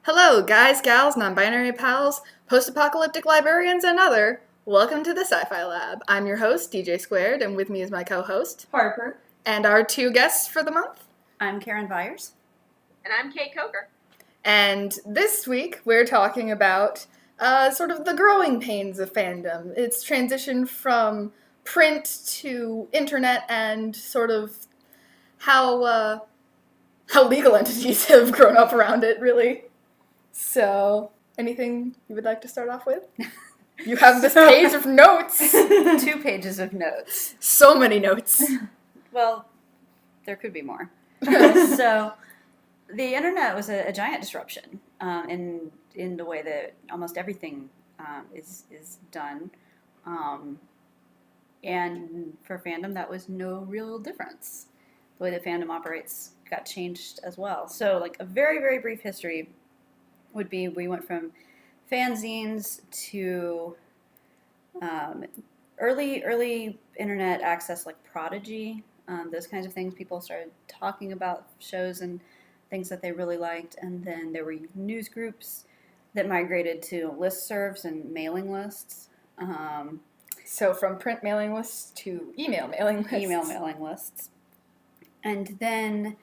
Hello, guys, gals, non-binary pals, post-apocalyptic librarians, and other. Welcome to the Sci-Fi Lab. I'm your host, DJ Squared, and with me is my co-host, Harper. And our two guests for the month. I'm Karen Byers. And I'm Cait Coker. And this week, we're talking about sort of the growing pains of fandom. Its transition from print to internet and sort of how legal entities have grown up around it, really. So, anything you would like to start off with? You have this page of notes. 2 pages of notes. So many notes. Well, there could be more. So, the internet was a giant disruption in the way that almost everything is done. And for fandom, that was no real difference. The way that fandom operates got changed as well. So, like, a very, very brief history would be we went from fanzines to early internet access like Prodigy, those kinds of things. People started talking about shows and things that they really liked, and then there were news groups that migrated to listservs and mailing lists. So from print mailing lists to email mailing lists. Email mailing lists. And then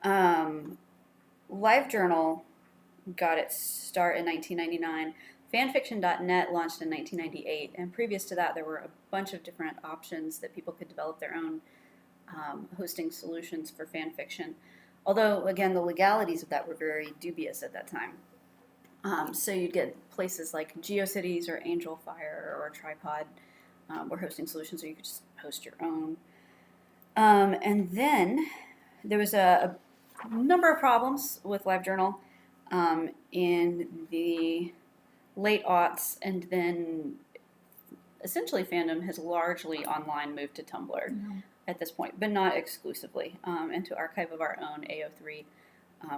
LiveJournal got its start in 1999. Fanfiction.net launched in 1998, and previous to that, there were a bunch of different options that people could develop their own hosting solutions for fan fiction. Although, again, the legalities of that were very dubious at that time. So you'd get places like GeoCities or AngelFire or Tripod were hosting solutions, or you could just host your own. And then there was a number of problems with LiveJournal in the late aughts, and then essentially fandom has largely online moved to Tumblr at this point, but not exclusively, and to archive of our own AO3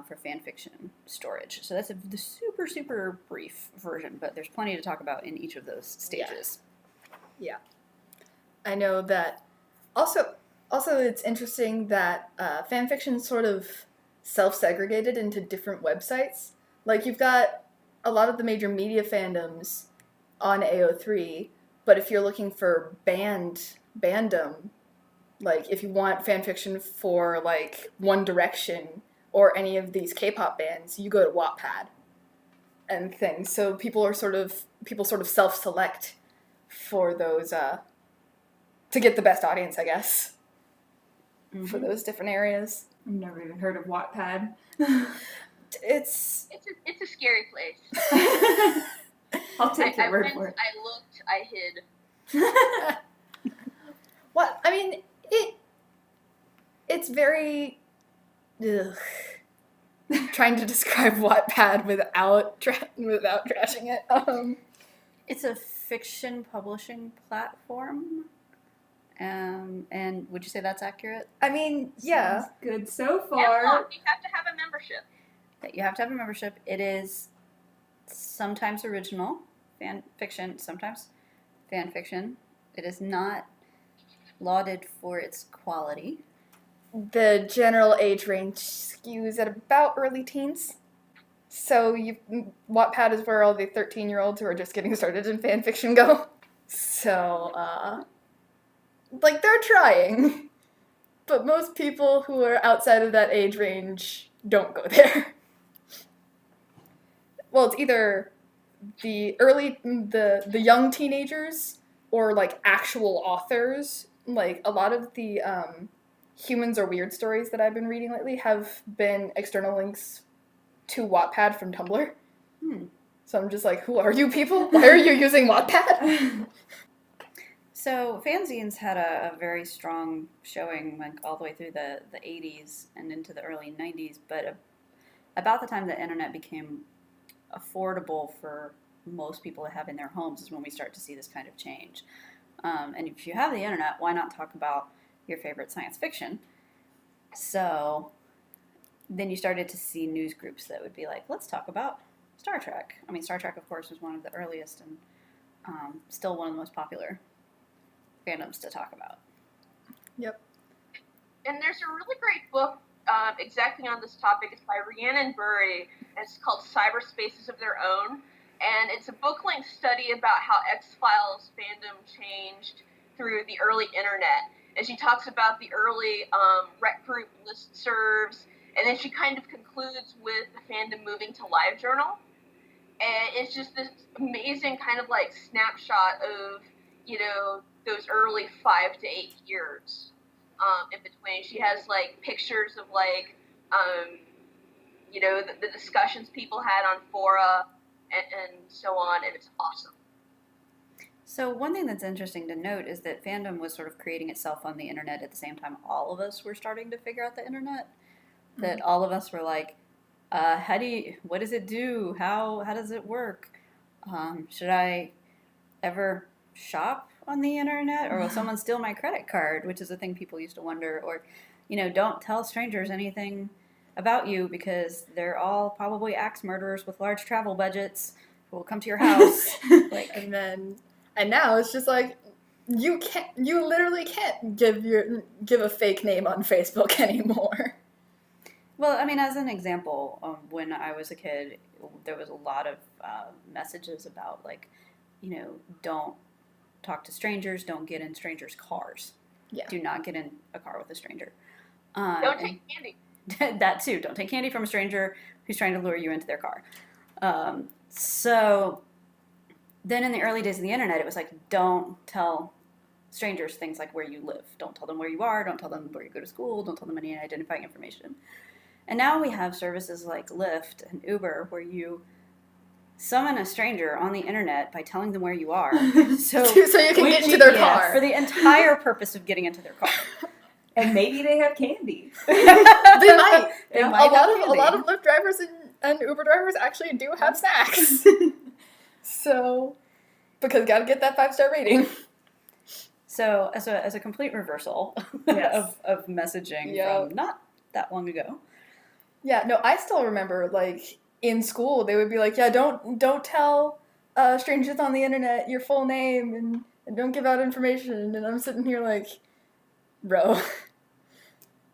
for fanfiction storage. So that's the super, super brief version, but there's plenty to talk about in each of those stages. Yeah. I know that also it's interesting that fanfiction sort of self-segregated into different websites. Like, you've got a lot of the major media fandoms on AO3, but if you're looking for bandom, like if you want fanfiction for like One Direction or any of these K-pop bands, you go to Wattpad and things. So people sort of self-select for those to get the best audience, I guess, for those different areas. I've never even heard of Wattpad. It's a scary place. I'll take your word for it. I looked, I hid. What? I mean, it's very... trying to describe Wattpad without trashing it. It's a fiction publishing platform. And would you say that's accurate? I mean, yeah. Sounds good so far. Yeah, you have to have a membership. You have to have a membership. It is sometimes original fan fiction, sometimes fan fiction. It is not lauded for its quality. The general age range skews at about early teens. So Wattpad is where all the 13-year-olds who are just getting started in fan fiction go. So, like, they're trying. But most people who are outside of that age range don't go there. Well, it's either the young teenagers or, like, actual authors. Like, a lot of the Humans Are Weird stories that I've been reading lately have been external links to Wattpad from Tumblr. So I'm just like, who are you people? Why are you using Wattpad? So fanzines had a very strong showing, like, all the way through the 80s and into the early 90s, but about the time the internet became affordable for most people to have in their homes is when we start to see this kind of change. And if you have the internet, why not talk about your favorite science fiction? So then you started to see news groups that would be like, let's talk about Star Trek. I mean, Star Trek, of course, was one of the earliest and still one of the most popular fandoms to talk about. Yep. And there's a really great book exactly on this topic. It's by Rhiannon Burry, and it's called Cyberspaces of Their Own. And it's a book-length study about how X-Files fandom changed through the early internet. And she talks about the early rec group listservs, and then she kind of concludes with the fandom moving to LiveJournal. And it's just this amazing kind of like snapshot of, you know, those early 5 to 8 years in between. She has like pictures of like, you know, the discussions people had on fora and so on, and it's awesome. So one thing that's interesting to note is that fandom was sort of creating itself on the internet at the same time all of us were starting to figure out the internet. That all of us were like, what does it do? How does it work? Should I ever shop on the internet, or will someone steal my credit card? Which is a thing people used to wonder. Or, you know, don't tell strangers anything about you because they're all probably axe murderers with large travel budgets who will come to your house. And now it's just like you literally can't give a fake name on Facebook anymore. Well, I mean, as an example, when I was a kid, there was a lot of messages about, like, you know, don't talk to strangers, don't get in strangers' cars. Yeah. Do not get in a car with a stranger. Don't take candy. That too. Don't take candy from a stranger who's trying to lure you into their car. So then in the early days of the internet, it was like, don't tell strangers things like where you live. Don't tell them where you are. Don't tell them where you go to school. Don't tell them any identifying information. And now we have services like Lyft and Uber where you summon a stranger on the internet by telling them where you are. So you can get into their car. For the entire purpose of getting into their car. And maybe they have candy. They might. They might have A candy. lot of Lyft drivers and Uber drivers actually do have snacks. So, because gotta get that 5-star rating. So as a complete reversal Yes. of messaging from not that long ago. Yeah, no, I still remember, like, in school, they would be like, yeah, don't tell strangers on the internet your full name and don't give out information. And I'm sitting here like, bro,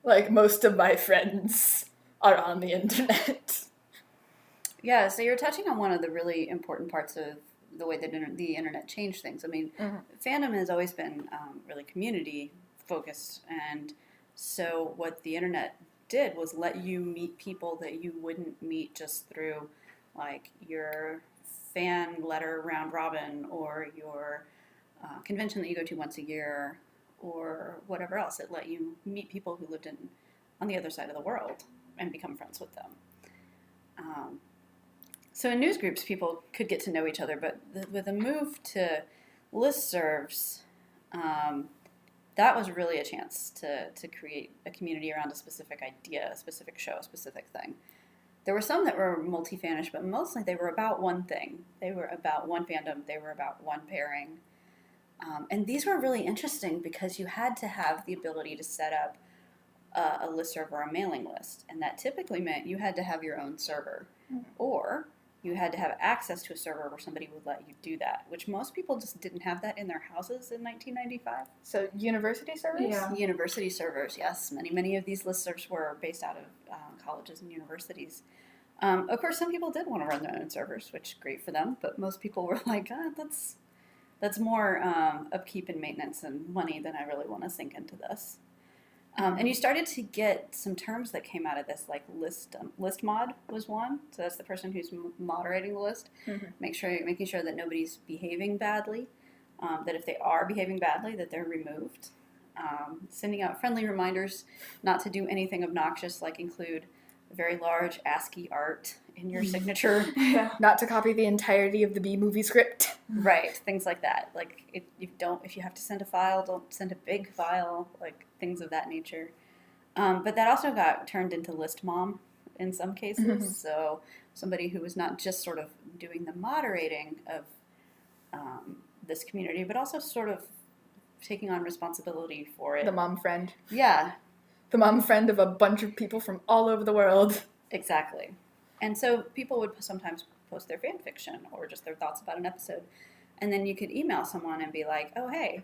like, most of my friends are on the internet. Yeah, so you're touching on one of the really important parts of the way that the internet changed things. I mean, fandom has always been really community focused, and so what the internet did was let you meet people that you wouldn't meet just through, like, your fan letter round robin or your convention that you go to once a year or whatever else. It let you meet people who lived on the other side of the world and become friends with them. So in news groups, people could get to know each other, but with the move to listservs, that was really a chance to create a community around a specific idea, a specific show, a specific thing. There were some that were multi-fanish, but mostly they were about one thing. They were about one fandom. They were about one pairing. And these were really interesting because you had to have the ability to set up a listserv or a mailing list. And that typically meant you had to have your own server. Or you had to have access to a server where somebody would let you do that, which most people just didn't have that in their houses in 1995. So university servers? Yeah. University servers, yes. Many of these listservs were based out of colleges and universities. Of course, some people did want to run their own servers, which great for them, but most people were like, that's more upkeep and maintenance and money than I really want to sink into this. And you started to get some terms that came out of this, like list mod was one. So that's the person who's moderating the list, making sure that nobody's behaving badly, that if they are behaving badly, that they're removed. Sending out friendly reminders not to do anything obnoxious, like include very large ASCII art in your signature. Yeah. Not to copy the entirety of the B-movie script. Right, things like that. Like if you have to send a file, don't send a big file, like things of that nature. But that also got turned into list mom in some cases. So somebody who was not just sort of doing the moderating of this community, but also sort of taking on responsibility for it. The mom friend. Yeah. The mom friend of a bunch of people from all over the world. Exactly. And so people would sometimes post their fan fiction or just their thoughts about an episode. And then you could email someone and be like, oh, hey,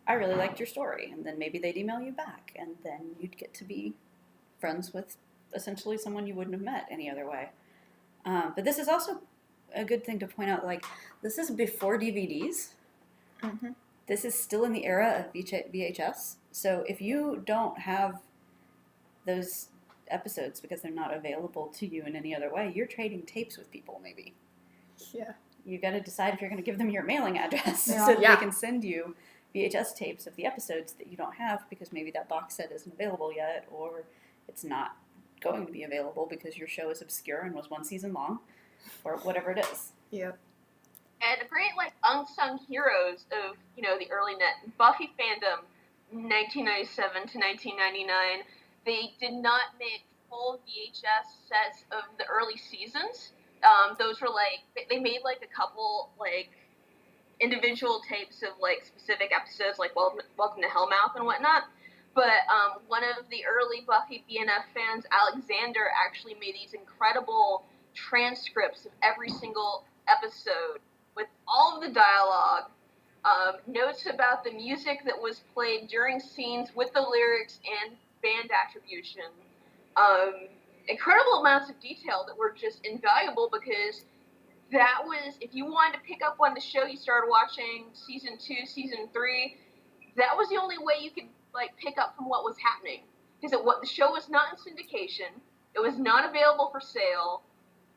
I really liked your story. And then maybe they'd email you back. And then you'd get to be friends with essentially someone you wouldn't have met any other way. But this is also a good thing to point out. Like, this is before DVDs. Mm-hmm. This is still in the era of VHS. So if you don't have those episodes because they're not available to you in any other way, you're trading tapes with people, maybe. Yeah. You got to decide if you're going to give them your mailing address so that Yeah. they can send you VHS tapes of the episodes that you don't have because maybe that box set isn't available yet, or it's not going to be available because your show is obscure and was one season long, or whatever it is. Yep. And great, like, unsung heroes of, the early net. Buffy fandom, 1997 to 1999, they did not make full VHS sets of the early seasons. Those were, like, they made, like, a couple, like, individual tapes of, like, specific episodes, like Welcome to Hellmouth and whatnot. But one of the early Buffy BNF fans, Alexander, actually made these incredible transcripts of every single episode with all of the dialogue, notes about the music that was played during scenes with the lyrics and band attribution. Incredible amounts of detail that were just invaluable because that was, if you wanted to pick up on the show, you started watching season 2, season 3, that was the only way you could, like, pick up from what was happening. Because the show was not in syndication, it was not available for sale,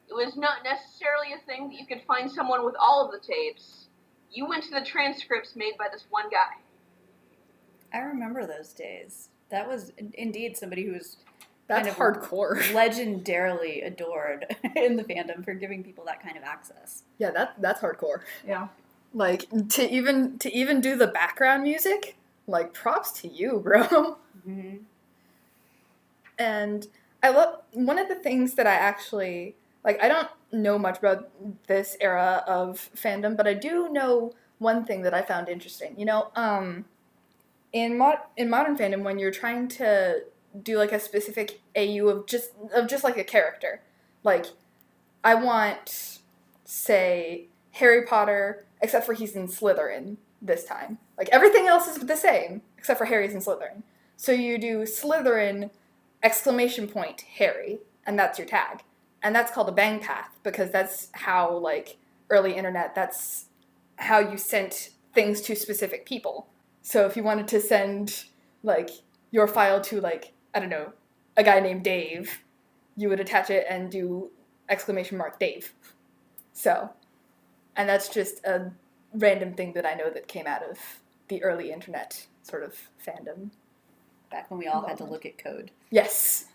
it was not necessarily a thing that you could find someone with all of the tapes. You went to the transcripts made by this one guy. I remember those days. That was indeed somebody who was That's kind of hardcore. legendarily adored in the fandom for giving people that kind of access. Yeah, that's hardcore. Yeah. Like, to even do the background music, like, props to you, bro. Mm-hmm. And I love, one of the things that I actually, like, I don't know much about this era of fandom, but I do know one thing that I found interesting. In modern fandom, when you're trying to do, like, a specific AU of just like a character, like, I want, say, Harry Potter, except for he's in Slytherin this time. Like, everything else is the same, except for Harry's in Slytherin. So you do Slytherin, ! Harry, and that's your tag. And that's called a bang path, because that's how, like, early internet, that's how you sent things to specific people. So if you wanted to send, like, your file to, like, I don't know, a guy named Dave, you would attach it and do ! Dave. So, and that's just a random thing that I know that came out of the early internet sort of fandom. Back when we all had to look at code. Yes.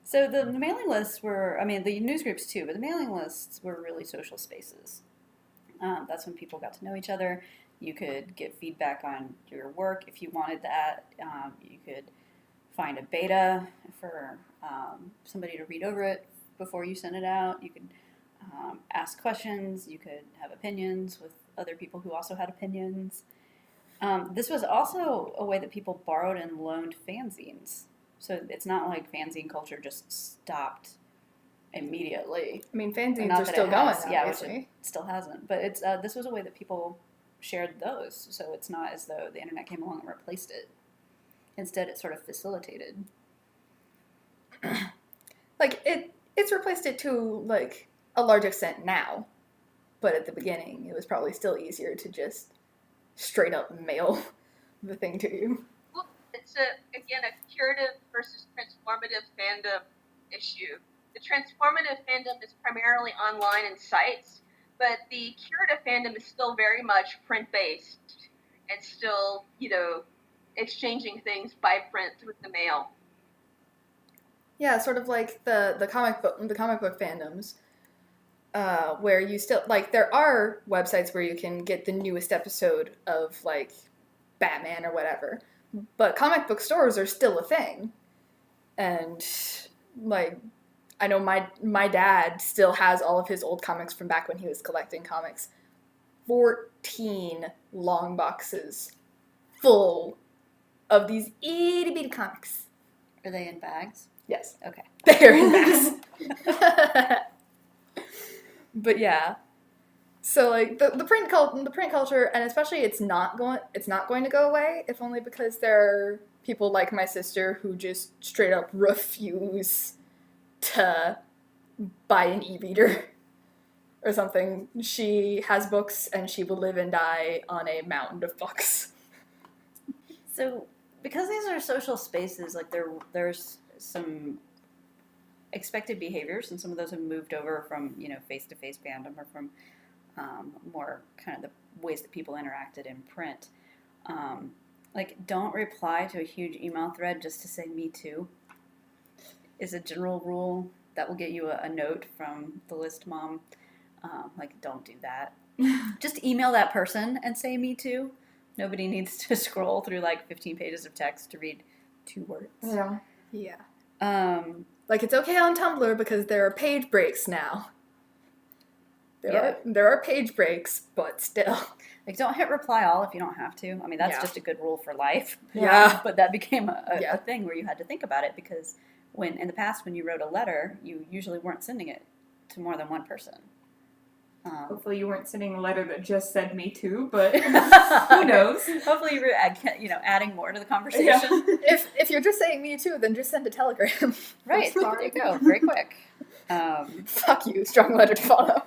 So the mailing lists were, I mean, the news groups too, but the mailing lists were really social spaces. That's when people got to know each other. You could get feedback on your work if you wanted that. You could find a beta for somebody to read over it before you send it out. You could ask questions. You could have opinions with other people who also had opinions. This was also a way that people borrowed and loaned fanzines. So it's not like fanzine culture just stopped immediately. I mean, fanzines Not are that still it going, has, yeah, which obviously. it still hasn't. But it's this was a way that people shared those. So it's not as though the internet came along and replaced it. Instead, it sort of facilitated. Like, it's replaced it to, like, a large extent now. But at the beginning, it was probably still easier to just straight up mail the thing to you. Well, it's, again, a curative versus transformative fandom issue. The transformative fandom is primarily online and sites, but the curative fandom is still very much print-based and still, exchanging things by print with the mail. Yeah, sort of like the comic book fandoms, where you still, like, there are websites where you can get the newest episode of, like, Batman or whatever, but comic book stores are still a thing. And, like, I know my dad still has all of his old comics from back when he was collecting comics. 14 long boxes full of these itty bitty comics. Are they in bags? Yes. Okay. They're in bags. But yeah. So, like, the print culture, and especially it's not going to go away, if only because there are people like my sister who just straight up refuse to buy an e-reader or something. She has books and she will live and die on a mountain of books. So, because these are social spaces, like there's some expected behaviors, and some of those have moved over from face-to-face fandom, or from more kind of the ways that people interacted in print. Like, don't reply to a huge email thread just to say "me too" is a general rule that will get you a note from the list mom. Like, don't do that. Just email that person and say "me too." Nobody needs to scroll through like 15 pages of text to read 2 words. Yeah. Yeah. Like, it's okay on Tumblr because there are page breaks now. There are page breaks, but still. Like, don't hit reply all if you don't have to. I mean, that's Yeah. just a good rule for life. Yeah. But that became a Yeah. thing where you had to think about it, because in the past, when you wrote a letter, you usually weren't sending it to more than one person. Hopefully you weren't sending a letter that just said "me too," but who knows? Hopefully you were adding more to the conversation. If you're just saying "me too," then just send a telegram. Right, there you go. Very quick. Fuck you, strong letter to follow.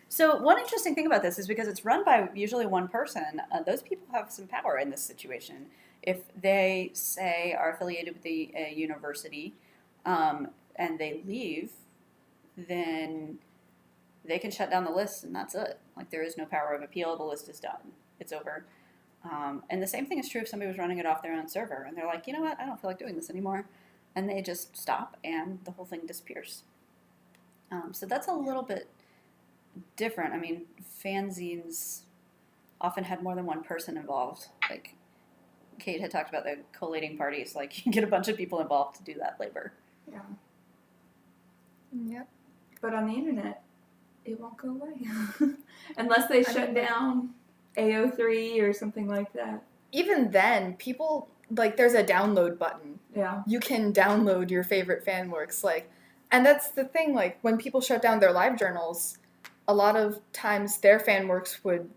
So one interesting thing about this is, because it's run by usually one person, those people have some power in this situation. If they, say, are affiliated with the university and they leave, then they can shut down the list, and that's it. Like, there is no power of appeal. The list is done. It's over. And the same thing is true if somebody was running it off their own server, and they're like, you know what, I don't feel like doing this anymore. And they just stop, and the whole thing disappears. So that's a little bit different. I mean, fanzines often had more than one person involved. Like, Cait had talked about the collating parties. Like, you get a bunch of people involved to do that labor. Yeah. Yep. But on the internet, it won't go away. Unless they shut down AO3 or something like that. Even then, people, like, there's a download button. Yeah. You can download your favorite fan works, like, and that's the thing, like, when people shut down their live journals, a lot of times their fan works would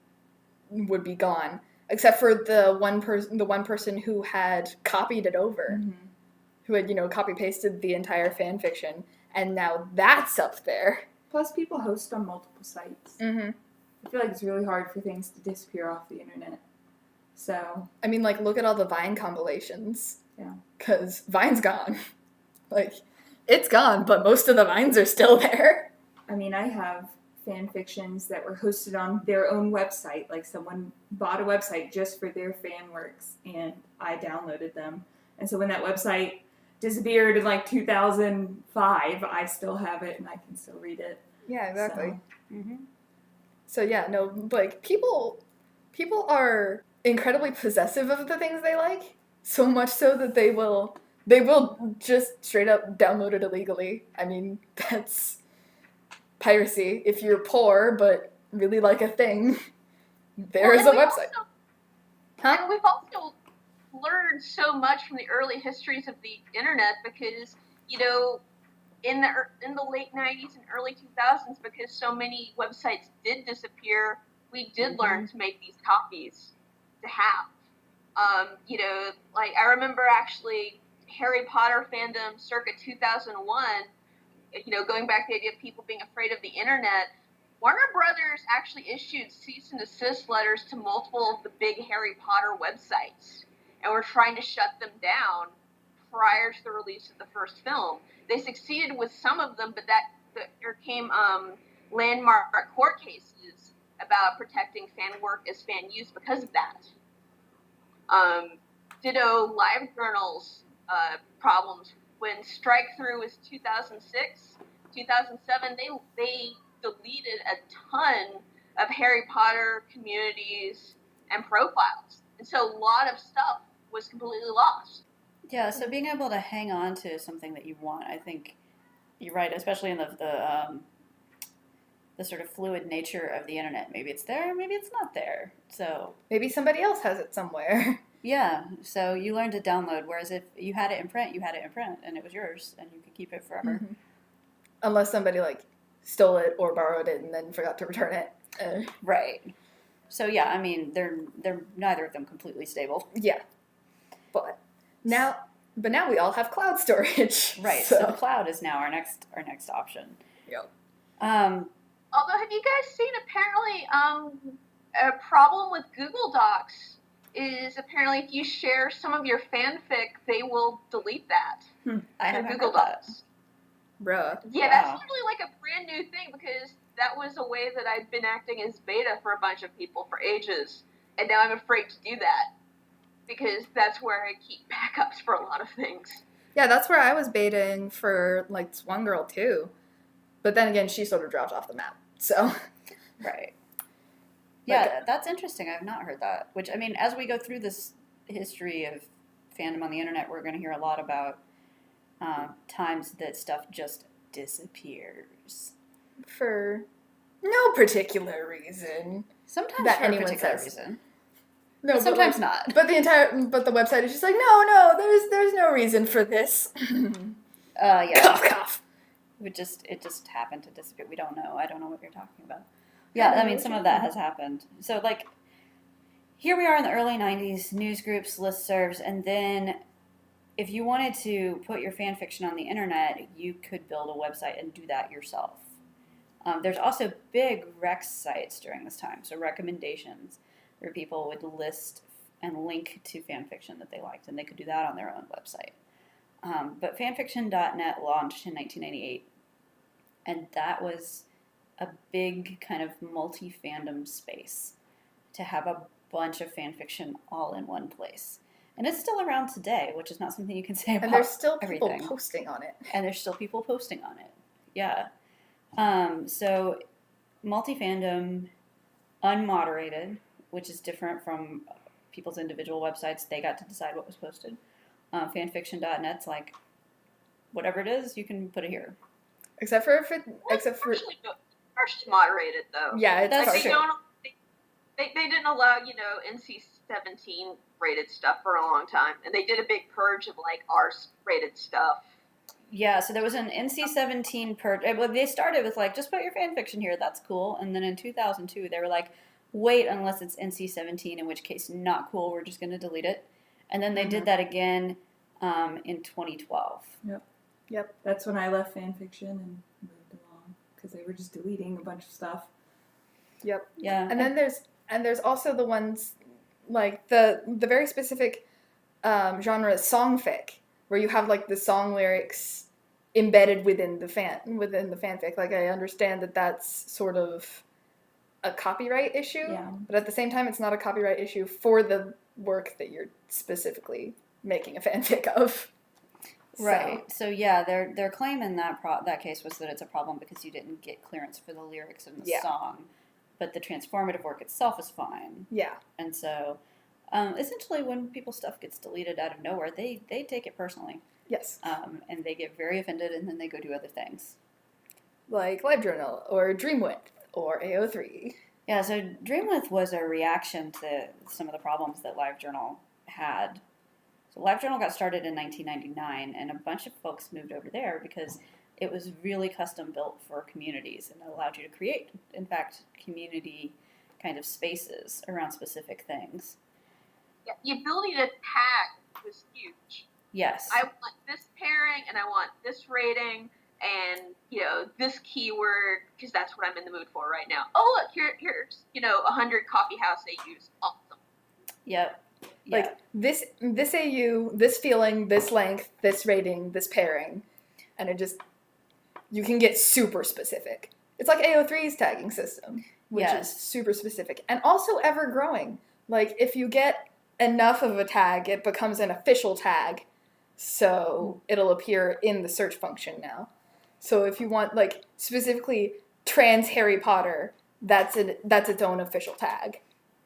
be gone, except for the one person who had copied it over, who had, copy pasted the entire fan fiction, and now that's up there. Plus, people host on multiple sites. Mm-hmm. I feel like it's really hard for things to disappear off the internet. So, I mean, like, look at all the Vine compilations. Yeah. Because Vine's gone. Like, it's gone, but most of the Vines are still there. I mean, I have fan fictions that were hosted on their own website. Like, someone bought a website just for their fan works, and I downloaded them. And so when that website disappeared in like 2005, I still have it and I can still read it. Yeah, exactly. So, So yeah, no, like, people are incredibly possessive of the things they like, so much so that they will just straight up download it illegally. I mean, that's piracy. If you're poor but really like a thing, there's a website. And we've also learned so much from the early histories of the internet, because in the late 90s and early 2000s, because so many websites did disappear, we did learn to make these copies to have. Like, I remember actually Harry Potter fandom circa 2001, going back to the idea of people being afraid of the internet. Warner Brothers actually issued cease and desist letters to multiple of the big Harry Potter websites, and were trying to shut them down prior to the release of the first film. They succeeded with some of them, but there came landmark court cases about protecting fan work as fan use because of that. Ditto live journals problems. When Strike Through was 2006, 2007, they deleted a ton of Harry Potter communities and profiles. And so a lot of stuff was completely lost. Yeah, so being able to hang on to something that you want, I think you're right, especially in the sort of fluid nature of the internet. Maybe it's there, maybe it's not there. So Maybe somebody else has it somewhere. yeah, so you learn to download, whereas if you had it in print, and it was yours, and you could keep it forever. Mm-hmm. Unless somebody, like, stole it or borrowed it and then forgot to return it. Right. So yeah, I mean, they're neither of them completely stable. Yeah. But now But now we all have cloud storage. Right. So the cloud is now our next option. Yep. Although, have you guys seen apparently a problem with Google Docs is apparently if you share some of your fanfic, they will delete that I through haven't Google heard that. Docs. Bruh. Yeah, that's literally like a brand new thing because that was a way that I'd been acting as beta for a bunch of people for ages, and now I'm afraid to do that because that's where I keep backups for a lot of things. Yeah, that's where I was baiting for like this one girl too. But then again, she sort of dropped off the map. So. Right. Yeah, that's interesting. I've not heard that. Which, I mean, as we go through this history of fandom on the internet, we're going to hear a lot about times that stuff just disappears. For no particular reason. Sometimes that for a anyone particular says. reason. No, But sometimes like, not. But the website is just like, no, there's no reason for this. Yeah. Cough, cough. It just happened to disappear. We don't know. I don't know what you're talking about. Yeah, I mean, some of that has happened. So, like, here we are in the early 90s, news groups, listservs, and then if you wanted to put your fan fiction on the internet, you could build a website and do that yourself. There's also big rec sites during this time, so recommendations where people would list and link to fan fiction that they liked, and they could do that on their own website. But fanfiction.net launched in 1998, and that was a big kind of multi-fandom space to have a bunch of fan fiction all in one place. And it's still around today, which is not something you can say about And there's still people everything. posting on it. And there's still people posting on it. Yeah. So multi-fandom, unmoderated, which is different from people's individual websites. They got to decide what was posted. Fanfiction.net's like, whatever it is, you can put it here. Except for Partially moderated though. Yeah, it's That's partially. true. They didn't allow, NC-17 rated stuff for a long time, and they did a big purge of like R-rated stuff. Yeah, so there was an NC-17 purge. Well, they started with like, just put your fan fiction here, that's cool. And then in 2002, they were like, wait, unless it's NC-17, in which case not cool, we're just going to delete it. And then they did that again in 2012. Yep. That's when I left fanfiction and moved along because they were just deleting a bunch of stuff. Yep. Yeah. And then there's also the ones like the very specific genre songfic, where you have like the song lyrics embedded within the fanfic. Like I understand that that's sort of a copyright issue, but at the same time, it's not a copyright issue for the work that you're specifically making a fanfic of. Right. So yeah, their claim in that case was that it's a problem because you didn't get clearance for the lyrics in the song, but the transformative work itself is fine. Yeah. And so, essentially, when people's stuff gets deleted out of nowhere, they take it personally. Yes. And they get very offended, and then they go do other things. Like LiveJournal or Dreamwidth or AO3. Yeah. So Dreamwidth was a reaction to some of the problems that LiveJournal had. So LiveJournal got started in 1999, and a bunch of folks moved over there because it was really custom built for communities and allowed you to create, in fact, community kind of spaces around specific things. Yeah, the ability to tag was huge. Yes. I want this pairing, and I want this rating, and, this keyword, because that's what I'm in the mood for right now. Oh, look, here's, 100 coffee house AUs. Awesome. Yep. Like this AU, this feeling, this length, this rating, this pairing, and you can get super specific. It's like AO3's tagging system, which is super specific and also ever growing. Like if you get enough of a tag, it becomes an official tag, so it'll appear in the search function now. So if you want like specifically trans Harry Potter, that's its own official tag.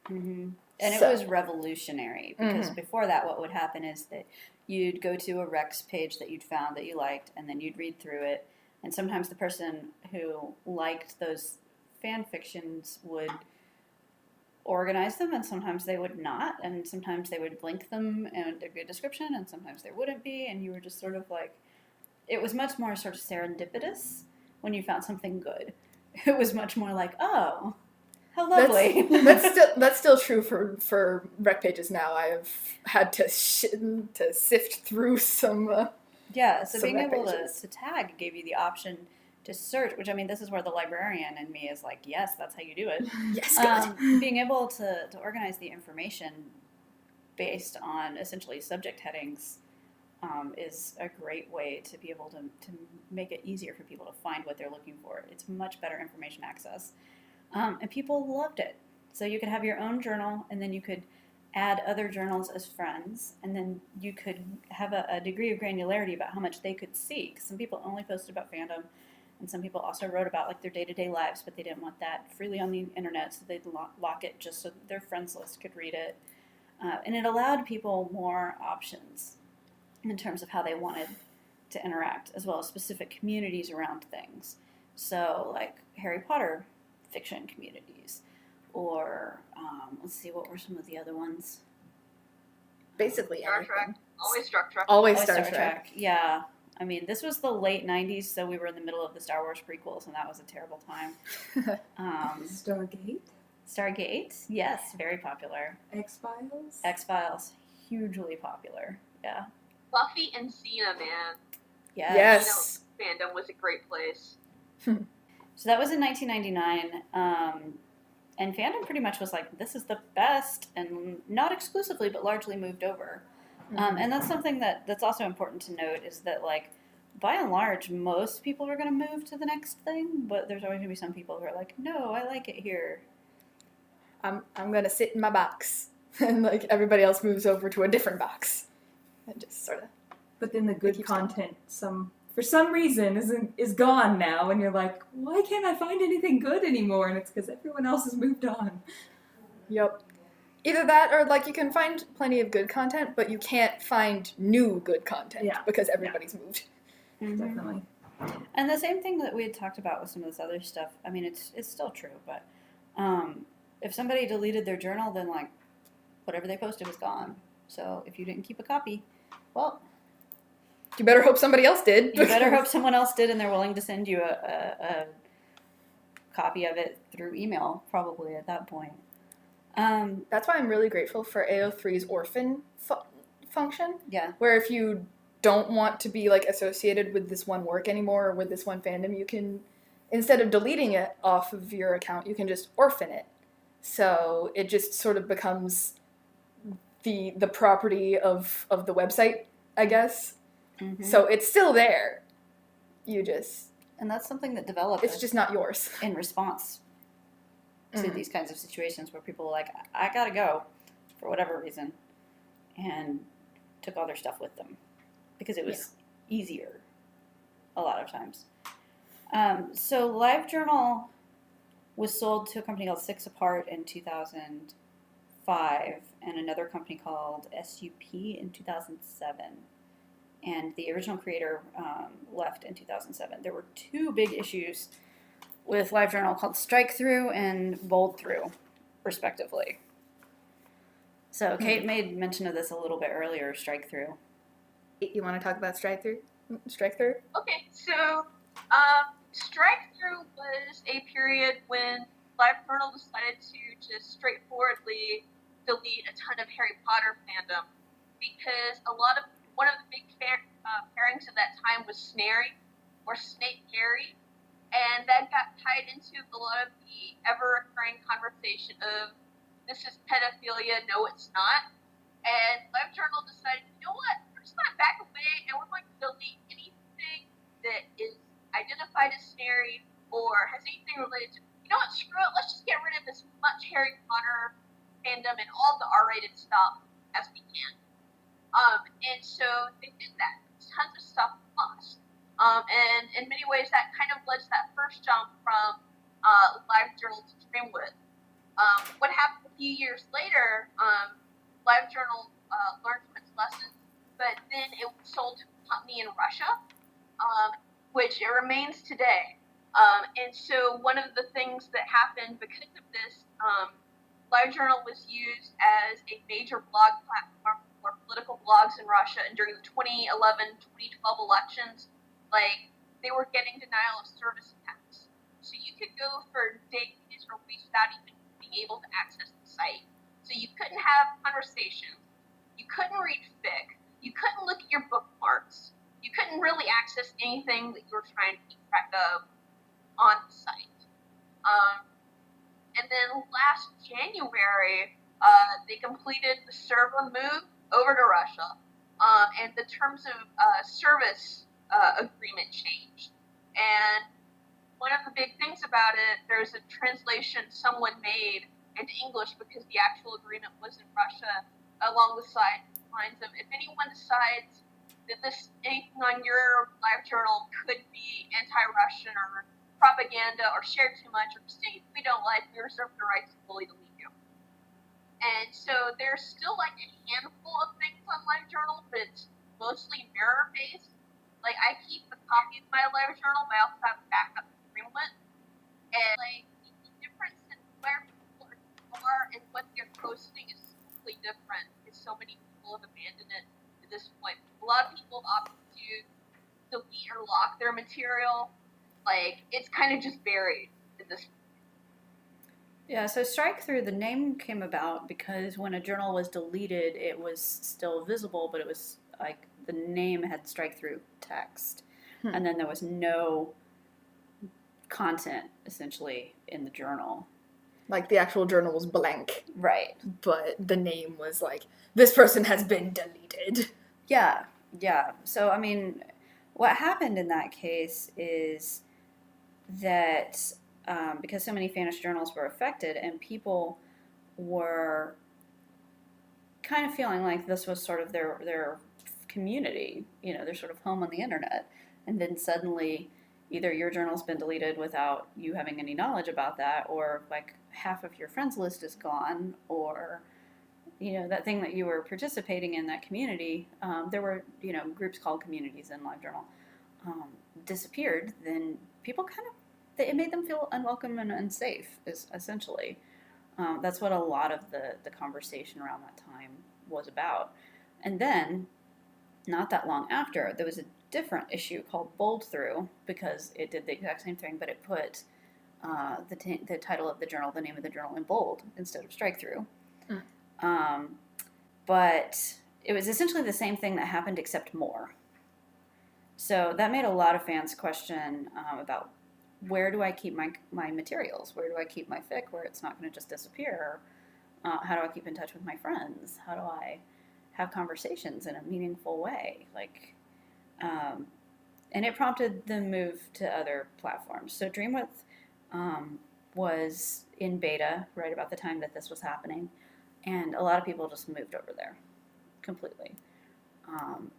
Mm-hmm. And it was revolutionary because before that, what would happen is that you'd go to a Rex page that you'd found that you liked, and then you'd read through it. And sometimes the person who liked those fan fictions would organize them, and sometimes they would not. And sometimes they would link them and a good description, and sometimes there wouldn't be. And you were just sort of like, it was much more sort of serendipitous when you found something good. It was much more like, oh, How lovely. That's still true for rec pages now. I have had to sift through some. Yeah, so some being rec able pages. to tag gave you the option to search, which I mean, this is where the librarian in me is like, yes, that's how you do it. Yes, good. Being able to organize the information based on essentially subject headings is a great way to be able to make it easier for people to find what they're looking for. It's much better information access. And people loved it. So you could have your own journal, and then you could add other journals as friends, and then you could have a degree of granularity about how much they could see. 'Cause some people only posted about fandom, and some people also wrote about like their day-to-day lives, but they didn't want that freely on the internet, so they'd lock it just so their friends list could read it. And it allowed people more options in terms of how they wanted to interact, as well as specific communities around things. So like Harry Potter fiction communities, or let's see, what were some of the other ones? Basically, Star Trek. everything. Always Star Trek. Always Oh, Star Trek. Yeah. I mean, this was the late 90s, so we were in the middle of the Star Wars prequels, and that was a terrible time. Stargate, Stargate, yes, very popular. X-Files. X-Files, hugely popular. Yeah. Buffy and Xena, man. Yes. Fandom was a great place. So that was in 1999, and fandom pretty much was like, this is the best, and not exclusively, but largely moved over. And that's something that's also important to note, is that, like, by and large, most people are going to move to the next thing, but there's always going to be some people who are like, no, I like it here. I'm going to sit in my box, and like everybody else moves over to a different box, and just sort of. But then the good content, for some reason, is gone now, and you're like, why can't I find anything good anymore? And it's because everyone else has moved on. Yep. Either that, or like you can find plenty of good content, but you can't find new good content because everybody's moved. Mm-hmm. Definitely. And the same thing that we had talked about with some of this other stuff. I mean, it's still true, but if somebody deleted their journal, then like whatever they posted was gone. So if you didn't keep a copy, well, you better hope somebody else did. You better hope someone else did, and they're willing to send you a copy of it through email, probably at that point. That's why I'm really grateful for AO3's orphan function. Yeah. Where if you don't want to be like associated with this one work anymore or with this one fandom, you can, instead of deleting it off of your account, you can just orphan it. So it just sort of becomes the property of the website, I guess. Mm-hmm. So it's still there. And that's something that developed. It's just not yours. In response to these kinds of situations where people were like, I gotta go for whatever reason, and took all their stuff with them because it was easier a lot of times. So LiveJournal was sold to a company called Six Apart in 2005 and another company called SUP in 2007. And the original creator left in 2007. There were two big issues with LiveJournal called Strike Through and Bold Through, respectively. So Cait made mention of this a little bit earlier, Strike Through. You want to talk about Strike Through? Strike Through? Okay, so Strike Through was a period when LiveJournal decided to just straightforwardly delete a ton of Harry Potter fandom because one of the big pairings at that time was Snary, or Snape Harry, and that got tied into a lot of the ever-recurring conversation of, this is pedophilia, no it's not, and LiveJournal decided, you know what, we're just going to back away, and we're going to delete anything that is identified as Snary, or has anything related to, you know what, screw it, let's just get rid of as much Harry Potter fandom and all the R-rated stuff as we can. And so they did that. Tons of stuff lost. And in many ways, that kind of led to that first jump from LiveJournal to Dreamwood. What happened a few years later, LiveJournal learned from its lessons, but then it was sold to a company in Russia, which it remains today. And so one of the things that happened because of this, LiveJournal was used as a major blog platform for political blogs in Russia, and during the 2011-2012 elections, like, they were getting denial of service attacks. So you could go for days or weeks without even being able to access the site. So you couldn't have conversations, you couldn't read fic, you couldn't look at your bookmarks, you couldn't really access anything that you were trying to keep track of on the site. And then last January, they completed the server move over to Russia, and the terms of service agreement changed. And one of the big things about it, there's a translation someone made into English because the actual agreement was in Russia, along the lines of, if anyone decides that anything on your live journal could be anti-Russian or propaganda or shared too much or things we don't like, we reserve the right to fully delete you. And so there's still like a handful of things on LiveJournal, but it's mostly mirror-based. Like, I keep a copy of my LiveJournal, but I also have a backup to Streamlit. And like, the difference in where people are and what they're posting is completely different, because so many people have abandoned it at this point. A lot of people opt to delete or lock their material. Like, it's kind of just buried at this point. Yeah, so strike through, the name came about because when a journal was deleted, it was still visible, but it was like the name had strike through text. And then there was no content, essentially, in the journal. Like, the actual journal was blank. Right. But the name was like, this person has been deleted. Yeah. So, I mean, what happened in that case is that because so many Fannish journals were affected and people were kind of feeling like this was sort of their community, their sort of home on the internet, and then suddenly either your journal's been deleted without you having any knowledge about that, or like half of your friends list is gone, or that thing that you were participating in, that community, there were groups called communities in LiveJournal, disappeared. Then people it made them feel unwelcome and unsafe, essentially. That's what a lot of the conversation around that time was about. And then, not that long after, there was a different issue called Bold Through, because it did the exact same thing, but it put the title of the journal, the name of the journal, in bold instead of strike through. But it was essentially the same thing that happened, except more. So that made a lot of fans question about, where do I keep my materials? Where do I keep my fic where it's not going to just disappear? How do I keep in touch with my friends? How do I have conversations in a meaningful way? And it prompted the move to other platforms. So Dreamwidth was in beta right about the time that this was happening, and a lot of people just moved over there completely.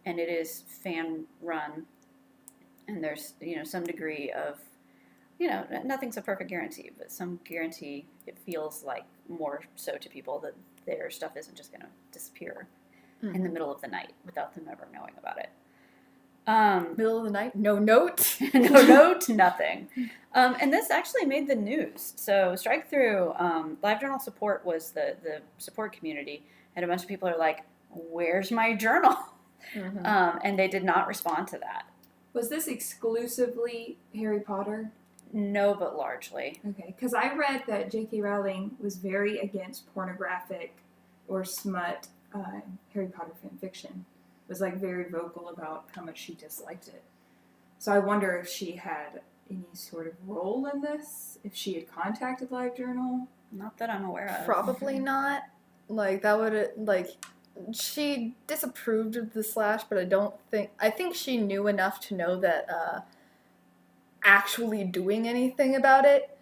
And it is fan run, and there's some degree of nothing's a perfect guarantee, but some guarantee. It feels like more so to people that their stuff isn't just going to disappear in the middle of the night without them ever knowing about it. Middle of the night, no note. No note, nothing. And this actually made the news. So strike through, LiveJournal support was the support community, and a bunch of people are like, where's my journal? And they did not respond to that. Was this exclusively Harry Potter? No, but largely. Okay, because I read that J.K. Rowling was very against pornographic or smut Harry Potter fan fiction. Was like very vocal about how much she disliked it. So I wonder if she had any sort of role in this, if she had contacted LiveJournal. Not that I'm aware of. Probably not. Like, that would, she disapproved of the slash, but I think she knew enough to know that actually doing anything about it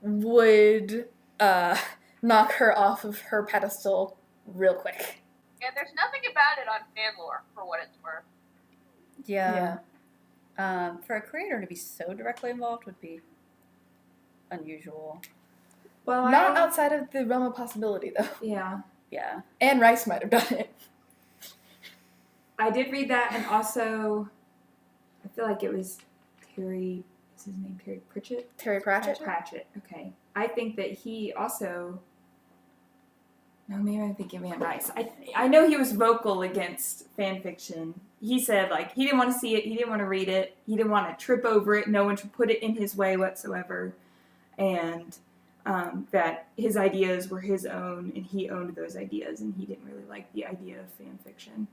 would knock her off of her pedestal real quick. Yeah, there's nothing about it on fanlore, for what it's worth. Yeah. For a creator to be so directly involved would be unusual. Well, Not outside of the realm of possibility, though. Yeah. Yeah. Anne Rice might have done it. I did read that, and also, I feel like it was Terry, is his name Terry Pratchett? Terry Pratchett? Pratchett, okay. I think that he also, no, maybe I'm thinking of Anne Rice. I know he was vocal against fan fiction. He said, he didn't want to see it, he didn't want to read it, he didn't want to trip over it, no one should put it in his way whatsoever. And that his ideas were his own and he owned those ideas, and he didn't really like the idea of fan fiction.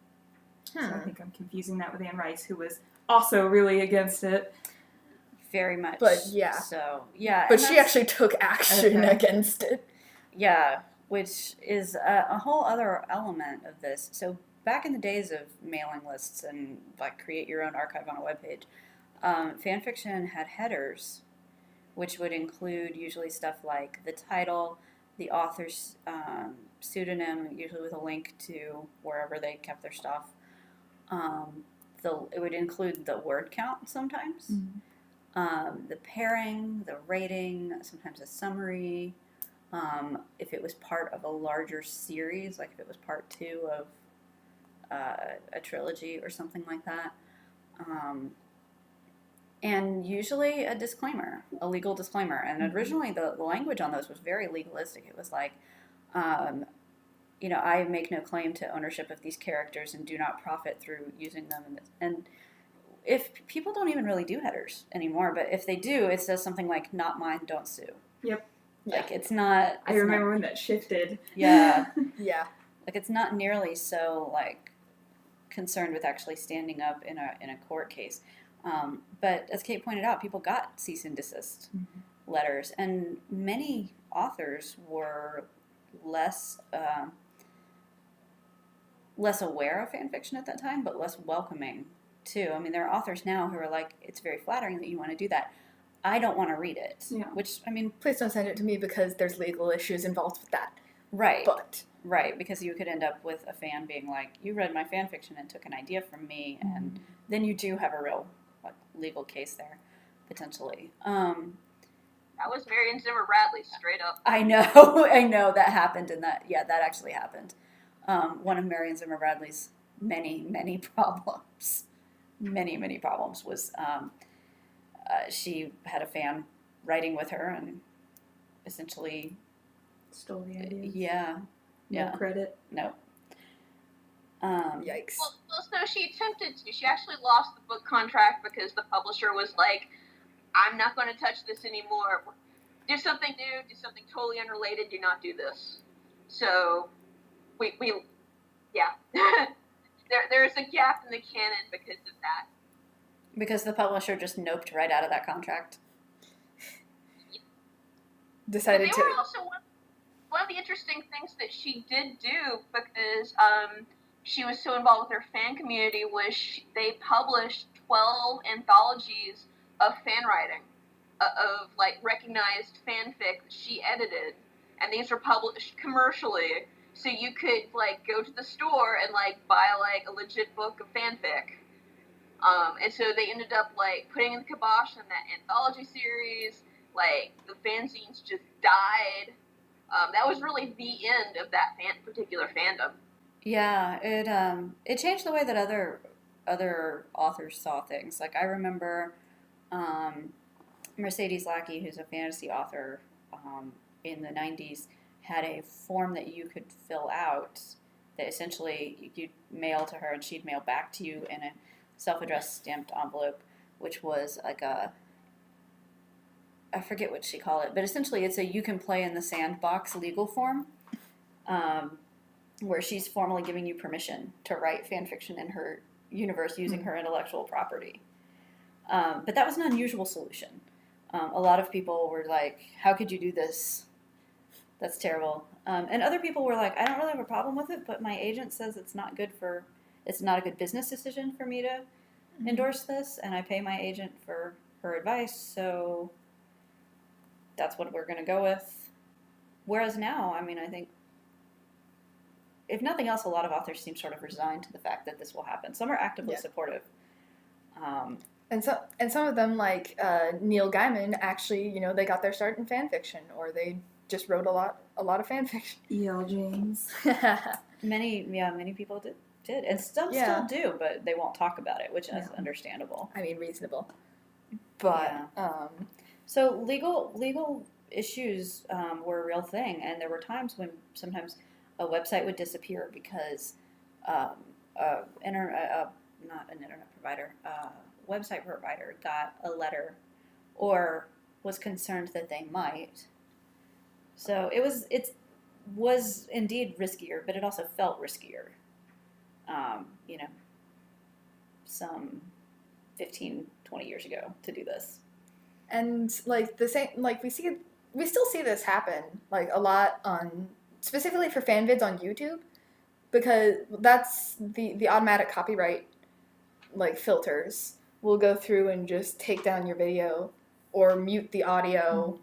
So I think I'm confusing that with Anne Rice, who was also really against it. Very much. But yeah. So yeah. But she actually took action against it. Yeah, which is a whole other element of this. So back in the days of mailing lists and like create your own archive on a webpage, fan fiction had headers, which would include usually stuff like the title, the author's pseudonym, usually with a link to wherever they kept their stuff. It would include the word count sometimes, the pairing, the rating, sometimes a summary. If it was part of a larger series, like if it was part 2 of a trilogy or something like that. And usually a disclaimer, a legal disclaimer. And originally the language on those was very legalistic. It was like, I make no claim to ownership of these characters and do not profit through using them. And if people don't even really do headers anymore, but if they do, it says something like, not mine, don't sue. Yep. Like, it's not... I remember when that shifted. Yeah. Yeah. Like, it's not nearly so, like, concerned with actually standing up in a court case. But as Kate pointed out, people got cease and desist letters, and many authors were less aware of fan fiction at that time, but less welcoming too. I mean, there are authors now who are like, it's very flattering that you want to do that. I don't want to read it. Yeah. Which, I mean... Please don't send it to me because there's legal issues involved with that. Right. But... Right, because you could end up with a fan being like, you read my fan fiction and took an idea from me, and then you do have a real legal case there, potentially. That was Marion Zimmer Bradley, straight up. I know that happened, and that actually happened. One of Marion Zimmer Bradley's many problems was she had a fan writing with her and essentially stole the idea. Yeah. No credit. No. Yikes. Well, so she attempted to. She actually lost the book contract because the publisher was like, I'm not going to touch this anymore. Do something new, do something totally unrelated, do not do this. So, there's a gap in the canon because of that. Because the publisher just noped right out of that contract. Decided to... Were also one of the interesting things that she did do, because she was so involved with her fan community, was they published 12 anthologies of fan writing, of like recognized fanfic that she edited, and these were published commercially, so you could like go to the store and like buy like a legit book of fanfic. And so they ended up like putting in the kibosh on that anthology series. Like the fanzines just died. That was really the end of that particular fandom. Yeah, it changed the way that other authors saw things. Like I remember Mercedes Lackey, who's a fantasy author in the 90s, had a form that you could fill out that essentially you'd mail to her and she'd mail back to you in a self-addressed stamped envelope, which was like I forget what she called it, but essentially it's a you can play in the sandbox legal form, where she's formally giving you permission to write fan fiction in her universe using her intellectual property. But that was an unusual solution. A lot of people were like, how could you do this? That's terrible. And other people were like, I don't really have a problem with it, but my agent says it's not a good business decision for me to endorse this, and I pay my agent for her advice, so that's what we're going to go with. Whereas now, I mean, I think, if nothing else, a lot of authors seem sort of resigned to the fact that this will happen. Some are actively supportive. And some of them, like Neil Gaiman, actually, they got their start in fan fiction, or they just wrote a lot of fan fiction. E.L. James. Many people did, and some still do, but they won't talk about it, which is understandable. I mean, reasonable. But so legal issues were a real thing, and there were times when sometimes a website would disappear because not an internet provider, website provider got a letter or was concerned that they might So it was indeed riskier, but it also felt riskier. You know, some 15, 20 years ago to do this. And like the same, like we still see this happen like a lot on, specifically for fan vids on YouTube, because that's the automatic copyright like filters will go through and just take down your video or mute the audio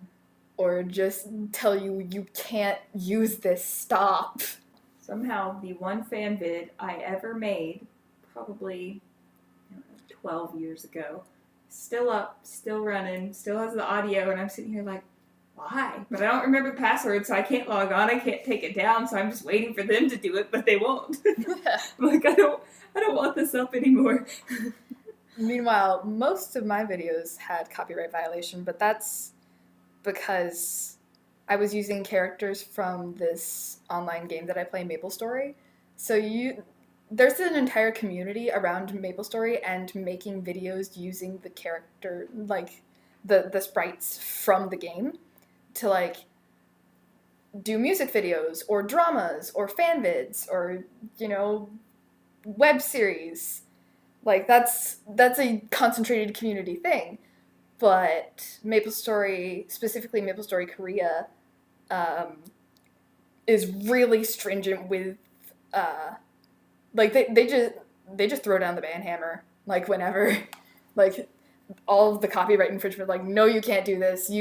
or just tell you can't use this, stop. Somehow, the one fan vid I ever made, probably 12 years ago, still up, still running, still has the audio, and I'm sitting here like, why? But I don't remember the password, so I can't log on, I can't take it down, so I'm just waiting for them to do it, but they won't. I'm like, I don't want this up anymore. Meanwhile, most of my videos had copyright violation, but that's because I was using characters from this online game that I play, MapleStory. So there's an entire community around MapleStory and making videos using the character, like the sprites from the game, to like do music videos or dramas or fan vids or, you know, web series. Like that's a concentrated community thing. But MapleStory, specifically MapleStory Korea, is really stringent with like they just throw down the ban hammer like whenever like all of the copyright infringement, like, no, you can't do this.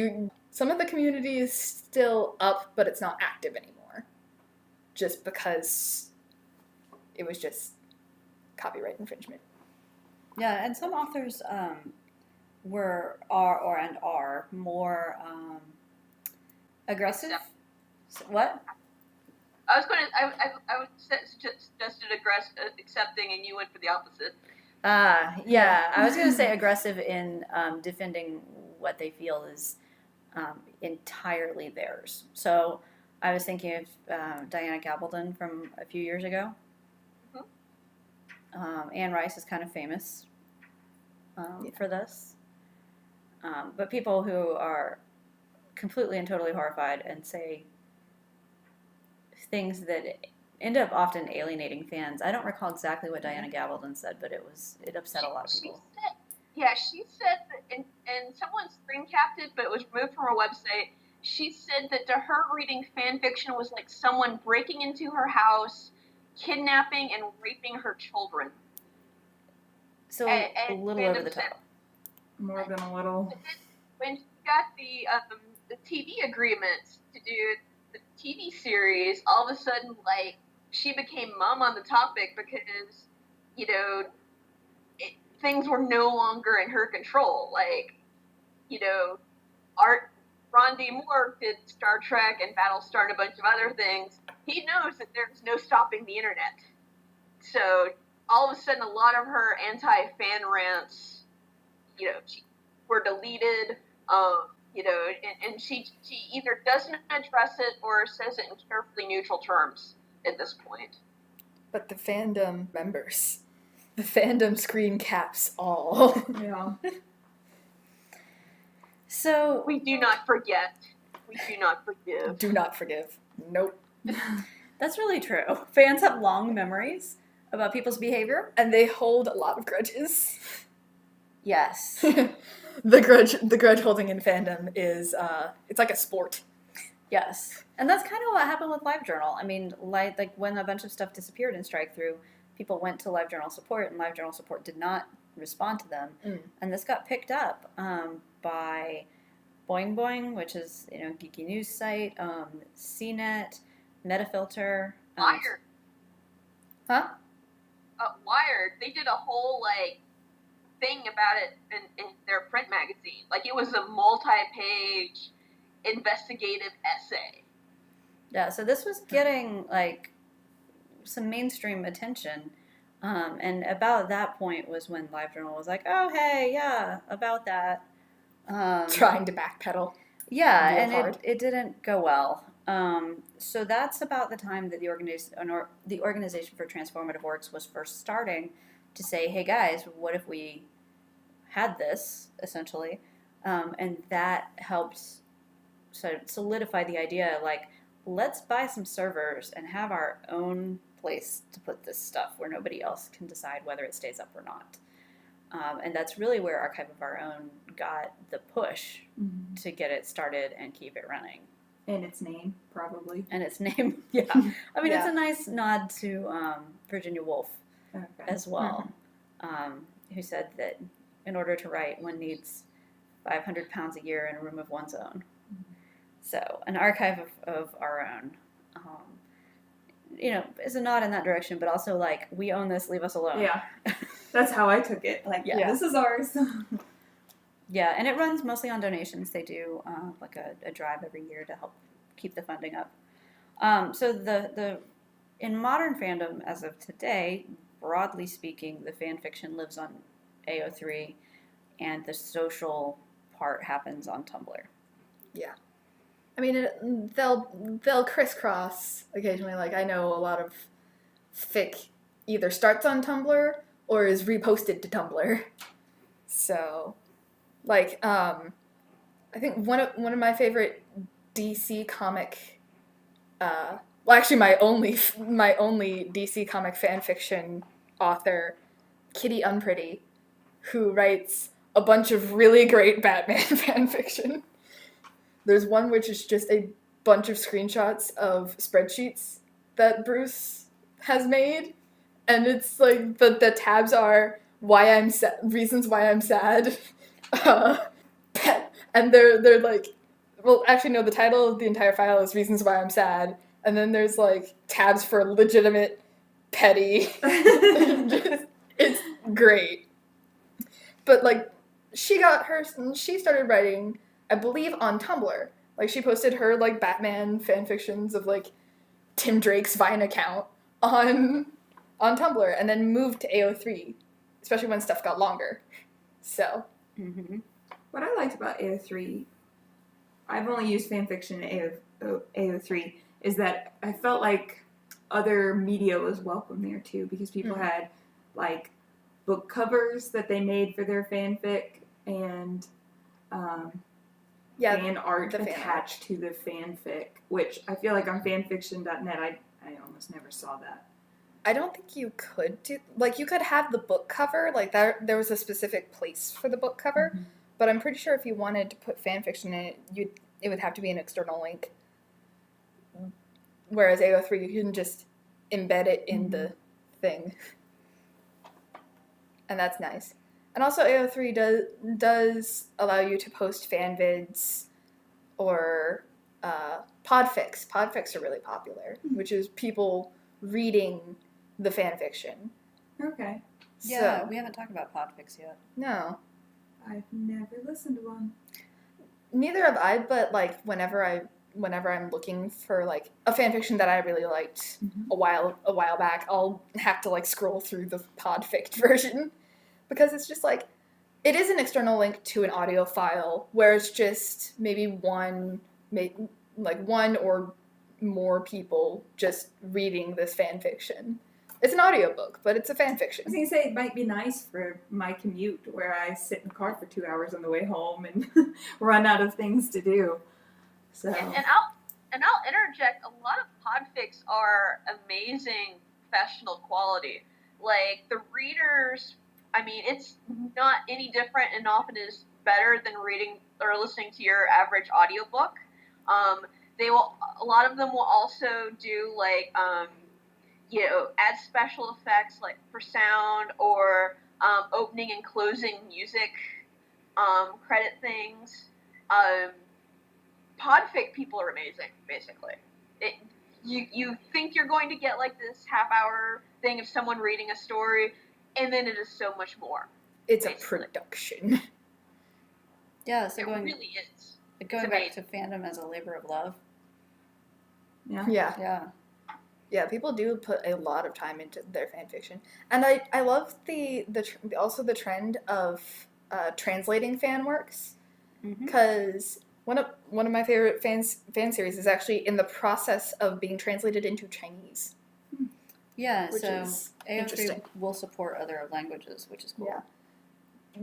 Some of the community is still up, but it's not active anymore, just because it was just copyright infringement. Yeah, and some authors are more aggressive. What? I would suggested accepting, and you went for the opposite. Yeah, I was going to say aggressive in defending what they feel is entirely theirs. So I was thinking of Diana Gabaldon from a few years ago. Anne Rice is kind of famous for this. But people who are completely and totally horrified and say things that end up often alienating fans. I don't recall exactly what Diana Gabaldon said, but it upset a lot of people. She said that, and someone screen capped it, but it was removed from her website. She said that to her, reading fan fiction was like someone breaking into her house, kidnapping and raping her children. So a little over the top. More than a little. When she got the TV agreements to do the TV series, all of a sudden, like, she became mum on the topic because, you know, things were no longer in her control. Like, you know, Ron D. Moore did Star Trek and Battlestar and a bunch of other things. He knows that there's no stopping the internet. So all of a sudden, a lot of her anti-fan rants, you know, were deleted. You know, and she either doesn't address it or says it in carefully neutral terms at this point. But the fandom members, the fandom screen caps all. Yeah. So we do not forget. We do not forgive. Do not forgive. Nope. That's really true. Fans have long memories about people's behavior, and they hold a lot of grudges. Yes. The grudge holding in fandom is it's like a sport. Yes. And that's kind of what happened with LiveJournal. I mean, like when a bunch of stuff disappeared in Strikethrough, people went to LiveJournal support, and LiveJournal support did not respond to them. And this got picked up by Boing Boing, which is, you know, geeky news site, CNET, Metafilter. Wired. Huh? Wired. They did a whole, like, thing about it in their print magazine. Like, it was a multi-page investigative essay. Yeah, so this was getting, like, some mainstream attention. And about that point was when LiveJournal was like, oh, hey, yeah, about that. Trying to backpedal. Yeah, and it didn't go well. So that's about the time that the Organization for Transformative Works was first starting to say, hey guys, what if we had this, essentially? And that helped solidified the idea, like, let's buy some servers and have our own place to put this stuff where nobody else can decide whether it stays up or not. And that's really where Archive of Our Own got the push to get it started and keep it running. And its name, probably. And its name, yeah. I mean, it's a nice nod to Virginia Woolf as well, who said that in order to write, one needs 500 pounds a year in a room of one's own. So, an archive of our own, is a nod in that direction, but also like, we own this, leave us alone. Yeah. That's how I took it. Like, this is ours. Yeah, and it runs mostly on donations. They do like a drive every year to help keep the funding up. So the in modern fandom as of today, broadly speaking, the fan fiction lives on AO3, and the social part happens on Tumblr. Yeah. I mean, they'll crisscross occasionally. Like, I know a lot of fic either starts on Tumblr or is reposted to Tumblr. So, like, I think one of my favorite DC comic, actually my only DC comic fan fiction author, Kitty Unpretty, who writes a bunch of really great Batman fan fiction. There's one which is just a bunch of screenshots of spreadsheets that Bruce has made, and it's like the tabs are reasons why I'm sad, and they're like, well, actually no, the title of the entire file is reasons why I'm sad, and then there's like tabs for legitimate, petty. It's great, but like she started writing, I believe, on Tumblr. Like, she posted her, like, Batman fanfictions of, like, Tim Drake's Vine account on Tumblr, and then moved to AO3, especially when stuff got longer. So. Mm-hmm. What I liked about AO3, I've only used fanfiction in AO3, is that I felt like other media was welcome there, too, because people had, like, book covers that they made for their fanfic, and, fan art attached to the fanfic, which I feel like on fanfiction.net, I almost never saw that. I don't think you could do, like, you could have the book cover, like, there was a specific place for the book cover, but I'm pretty sure if you wanted to put fanfiction in it, it would have to be an external link. Whereas AO3, you can just embed it in the thing. And that's nice. And also AO3 does allow you to post fanvids or podfics. Podfics are really popular, which is people reading the fan fiction. Okay. Yeah, So, we haven't talked about podfics yet. no. I've never listened to one. Neither have I, but like whenever I'm looking for like a fan fiction that I really liked a while back, I'll have to like scroll through the podfic version. Because it's just like, it is an external link to an audio file where it's just maybe one or more people just reading this fan fiction. It's an audiobook, but it's a fan fiction. I was going to say, it might be nice for my commute where I sit in the car for 2 hours on the way home and run out of things to do. So. And I'll interject, a lot of podfics are amazing professional quality. Like, the readers, I mean, it's not any different and often is better than reading or listening to your average audiobook. A lot of them will also do like, add special effects like for sound or opening and closing music credit things. Podfic people are amazing, basically. You think you're going to get like this half-hour thing of someone reading a story, and then it is so much more. It's basically a production. Yeah, so It really is. going back to fandom as a labor of love. Yeah. Yeah, people do put a lot of time into their fan fiction. And I love also the trend of translating fan works, because one of my favorite fan series is actually in the process of being translated into Chinese. Yeah, Which so is AO3 interesting. will support other languages, which is cool. Yeah.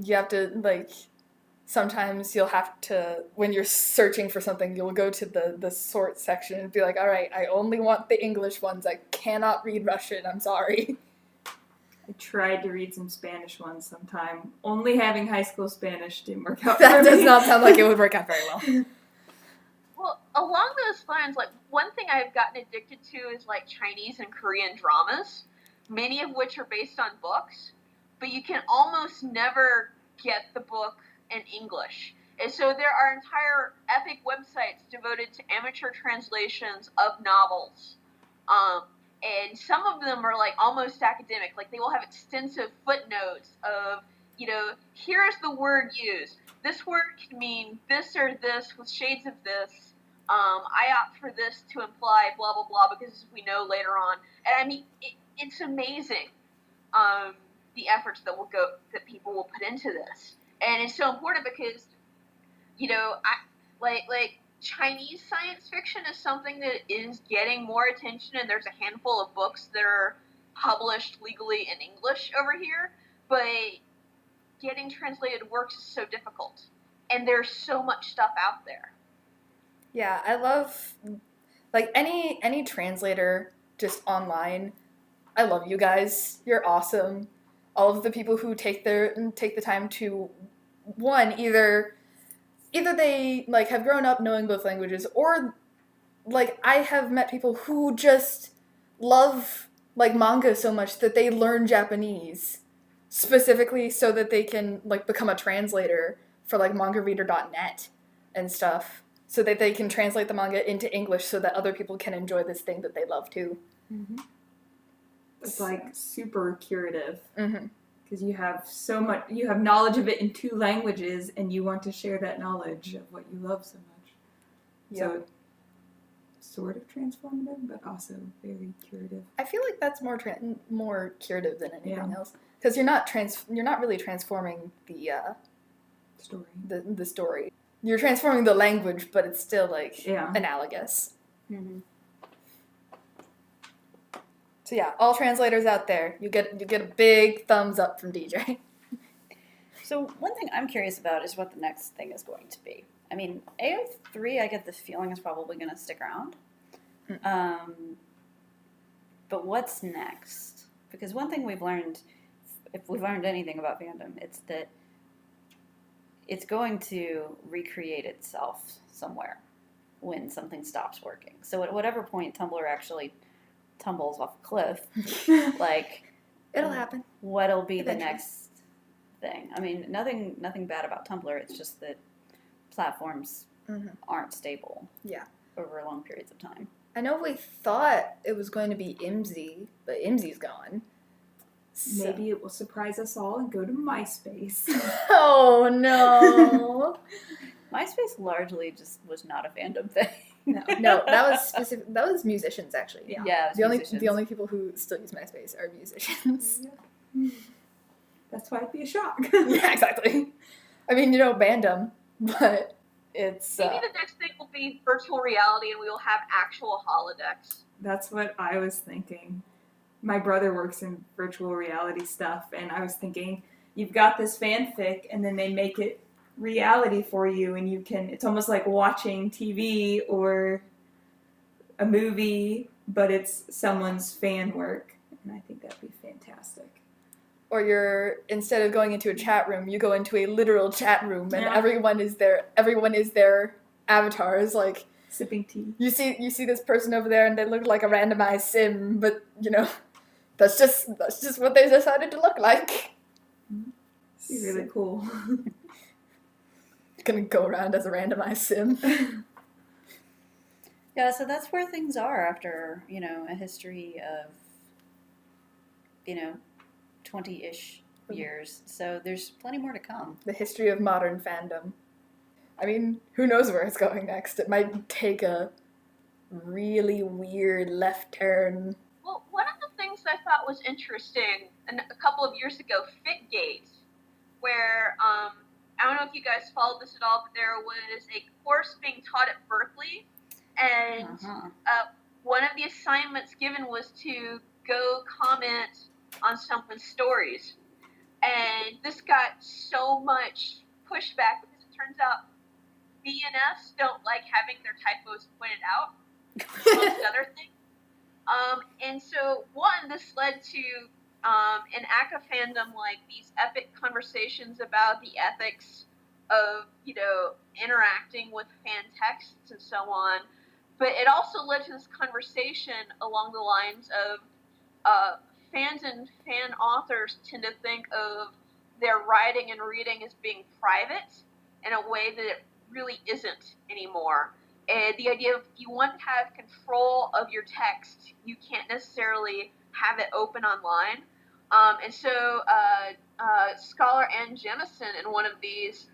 You have to, like, sometimes you'll have to, when you're searching for something, you'll go to the sort section and be like, all right, I only want the English ones. I cannot read Russian. I'm sorry. I tried to read some Spanish ones sometime. Only having high school Spanish didn't work out That for does me. not sound like it would work out very well. Well, along those lines, like one thing I've gotten addicted to is like Chinese and Korean dramas, many of which are based on books, but you can almost never get the book in English. And so there are entire epic websites devoted to amateur translations of novels. And some of them are like almost academic. Like they will have extensive footnotes of, here's the word used. This word can mean this or this with shades of this. I opt for this to imply blah, blah, blah, because we know later on. And I mean, it's amazing the efforts that people will put into this. And it's so important because, like Chinese science fiction is something that is getting more attention, and there's a handful of books that are published legally in English over here, but getting translated works is so difficult, and there's so much stuff out there. Yeah, I love, like, any translator just online. I love you guys. You're awesome. All of the people who take the time to, one, either they, like, have grown up knowing both languages, or, like, I have met people who just love, like, manga so much that they learn Japanese specifically so that they can, like, become a translator for, like, mangareader.net and stuff, so that they can translate the manga into English so that other people can enjoy this thing that they love too. Mm-hmm. It's like super curative. Mm-hmm. Because you have knowledge of it in 2 languages, and you want to share that knowledge of what you love so much. Yep. So, sort of transformative, but also very curative. I feel like that's more curative than anything Yeah. else, because you're not really transforming the Story. the story. You're transforming the language, but it's still like analogous. Mm-hmm. So yeah, all translators out there, you get a big thumbs up from DJ. So one thing I'm curious about is what the next thing is going to be. I mean, AO3, I get the feeling is probably going to stick around. But what's next? Because one thing we've learned, if we've learned anything about fandom, it's that it's going to recreate itself somewhere when something stops working. So at whatever point Tumblr actually tumbles off a cliff, like It'll happen. what'll be Eventually. the next thing? I mean, nothing bad about Tumblr. It's just that platforms aren't stable. Yeah. Over long periods of time. I know we thought it was going to be IMSI, but IMSI's gone. So. Maybe it will surprise us all and go to MySpace. Oh no. MySpace largely just was not a fandom thing. No, that was specific. That was musicians actually. Yeah, it was The only people who still use MySpace are musicians. That's why it'd be a shock. Yeah, exactly. I mean, Fandom, but it's Maybe the next thing will be virtual reality, and we will have actual holodecks. That's what I was thinking. My brother works in virtual reality stuff, and I was thinking, you've got this fanfic, and then they make it reality for you, and it's almost like watching TV or a movie, but it's someone's fan work, and I think that'd be fantastic. Or instead of going into a chat room, you go into a literal chat room, and everyone is their avatars, like sipping tea. You see this person over there, and they look like a randomized sim, but that's just what they decided to look like. It'd be really cool. Gonna go around as a randomized sim. Yeah, so that's where things are after, a history of, 20-ish years. So there's plenty more to come. The history of modern fandom. I mean, who knows where it's going next? It might take a really weird left turn. Well, one of the things I thought was interesting, a couple of years ago, Fitgate, where, I don't know if you guys followed this at all, but there was a course being taught at Berkeley, and one of the assignments given was to go comment on someone's stories. And this got so much pushback because turns out BNFs don't like having their typos pointed out, amongst other things. And so, this led to in ACA fandom, like these epic conversations about the ethics of, interacting with fan texts and so on. But it also led to this conversation along the lines of fans and fan authors tend to think of their writing and reading as being private in a way that it really isn't anymore. And the idea of you want to have control of your text, you can't necessarily have it open online. And so scholar Ann Jemison, in one of these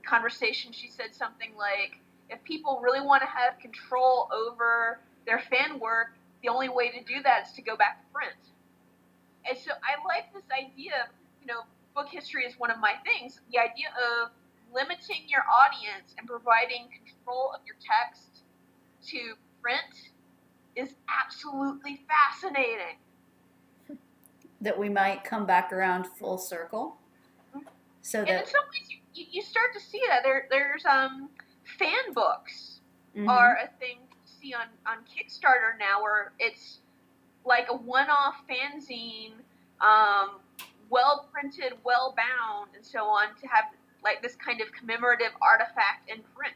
conversations, she said something like, if people really want to have control over their fan work, the only way to do that is to go back to print. And so I like this idea of, book history is one of my things, the idea of limiting your audience and providing control of your text to print is absolutely fascinating. That we might come back around full circle. So and that in some ways you start to see that there's fan books mm-hmm. are a thing to see on Kickstarter now, where it's like a one-off fanzine, well printed, well bound, and so on, to have like this kind of commemorative artifact in print.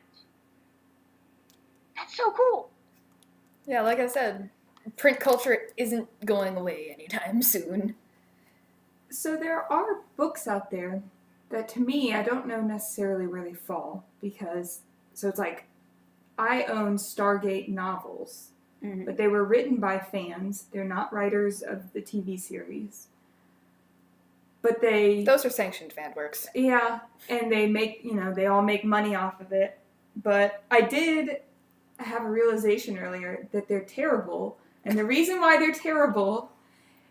That's so cool. Yeah, like I said, print culture isn't going away anytime soon. So there are books out there that, to me, I don't know necessarily where they fall, because, so it's like, I own Stargate novels, mm-hmm. but they were written by fans. They're not writers of the TV series. But those are sanctioned fan works. Yeah, and they make, they all make money off of it. But I did have a realization earlier that they're terrible. And the reason why they're terrible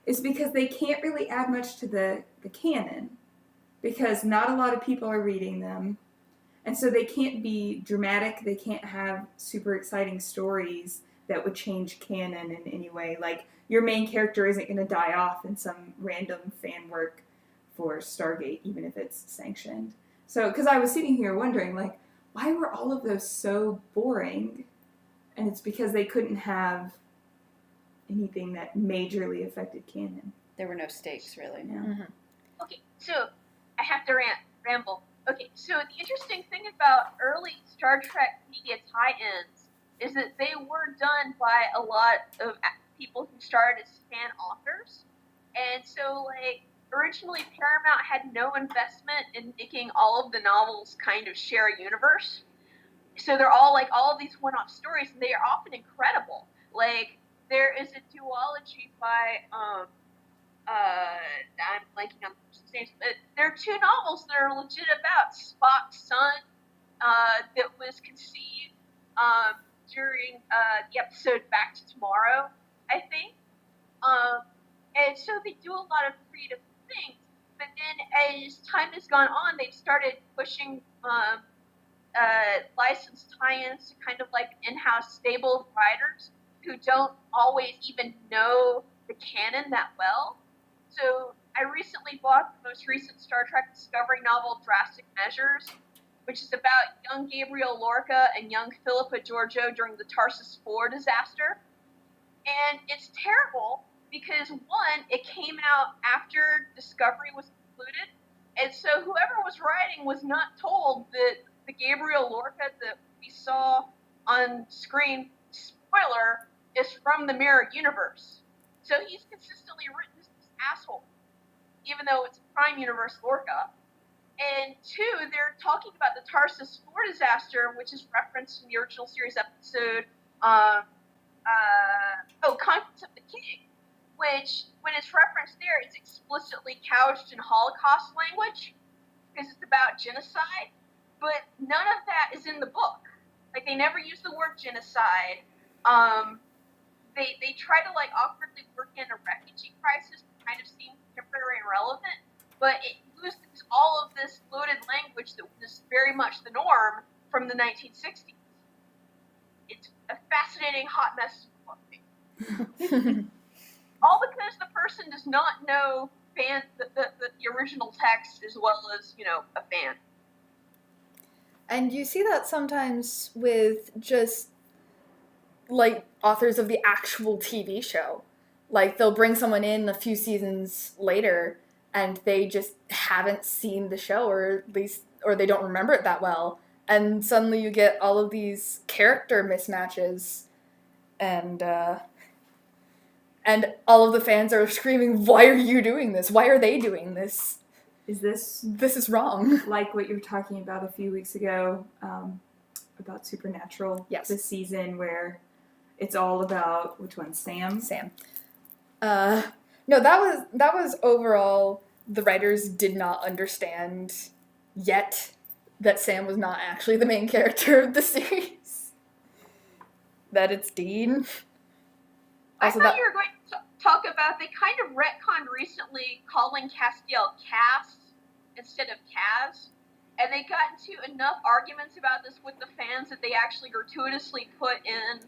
is because they can't really add much to the canon. Because not a lot of people are reading them. And so they can't be dramatic. They can't have super exciting stories that would change canon in any way. Like, your main character isn't going to die off in some random fan work for Stargate, even if it's sanctioned. So, because I was sitting here wondering, like, why were all of those so boring? And it's because they couldn't have anything that majorly affected canon. There were no stakes, really. Yeah. Mm-hmm. Okay, so I have to ramble. Okay, so the interesting thing about early Star Trek media tie-ins is that they were done by a lot of people who started as fan authors. And so, like, originally Paramount had no investment in making all of the novels kind of share a universe. So they're all like all of these one-off stories, and they are often incredible. Like, there is a duology by I'm blanking on the names, but there are two novels that are legit about Spock's son that was conceived during the episode Back to Tomorrow, I think. And so they do a lot of creative things, but then as time has gone on, they've started pushing licensed tie-ins to kind of like in-house stable writers who don't always even know the canon that well. So I recently bought the most recent Star Trek Discovery novel, Drastic Measures, which is about young Gabriel Lorca and young Philippa Georgiou during the Tarsus 4 disaster. And it's terrible because, one, it came out after Discovery was concluded, and so whoever was writing was not told that the Gabriel Lorca that we saw on screen, spoiler, is from the Mirror Universe. So he's consistently written as this asshole, even though it's Prime Universe Lorca. And two, they're talking about the Tarsus 4 disaster, which is referenced in the original series episode, Conscience of the King, which, when it's referenced there, it's explicitly couched in Holocaust language, because it's about genocide, but none of that is in the book. Like, they never use the word genocide. They try to, like, awkwardly work in a refugee crisis to kind of seem contemporary and relevant, but it uses all of this loaded language that was very much the norm from the 1960s. It's a fascinating hot mess book. All because the person does not know the original text as well as, a fan. And you see that sometimes with just, like, authors of the actual TV show. Like, they'll bring someone in a few seasons later, and they just haven't seen the show, or at least, or they don't remember it that well. And suddenly you get all of these character mismatches, and all of the fans are screaming, "Why are you doing this? Why are they doing this? Is this This is wrong." like what you were talking about a few weeks ago about Supernatural? Yes. This season where it's all about, which one, Sam? Sam. No, that was overall, the writers did not understand yet that Sam was not actually the main character of the series. That it's Dean. I Also, thought you were going to talk about, they kind of retconned recently calling Castiel Cass instead of Kaz, and they got into enough arguments about this with the fans that they actually gratuitously put in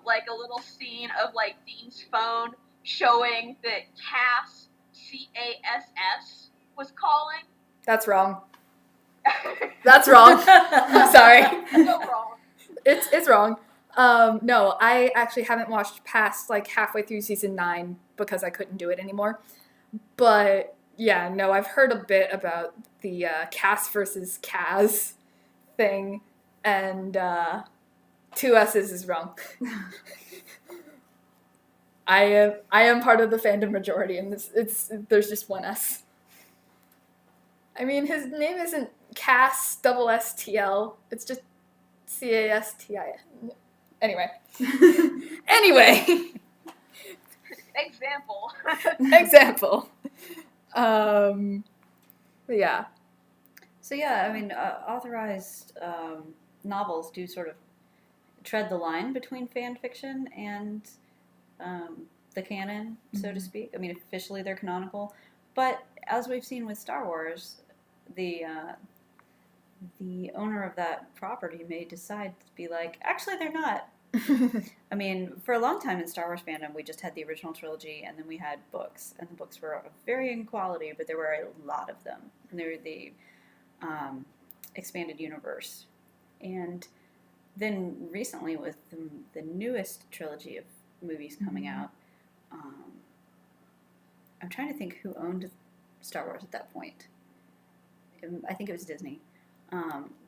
like a little scene of like Dean's phone showing that Cass, Cass, was calling. that's wrong. That's wrong. I'm sorry. So wrong. It's wrong. No, I actually haven't watched past like halfway through season 9 because I couldn't do it anymore. But yeah, no, I've heard a bit about the Cass versus Kaz thing, and 2 S's is wrong. I am part of the fandom majority, and there's just 1 S. I mean, his name isn't Cass SSTL. It's just CASTIN. Anyway. Example. Example. But yeah. So yeah, I mean, authorized novels do sort of tread the line between fan fiction and the canon, so to speak. I mean, officially they're canonical, but as we've seen with Star Wars, the owner of that property may decide to be like, actually, they're not. I mean, for a long time in Star Wars fandom, we just had the original trilogy, and then we had books, and the books were of varying quality, but there were a lot of them, and they were the expanded universe. And then recently, with the newest trilogy of movies coming out, I'm trying to think who owned Star Wars at that point. I think it was Disney.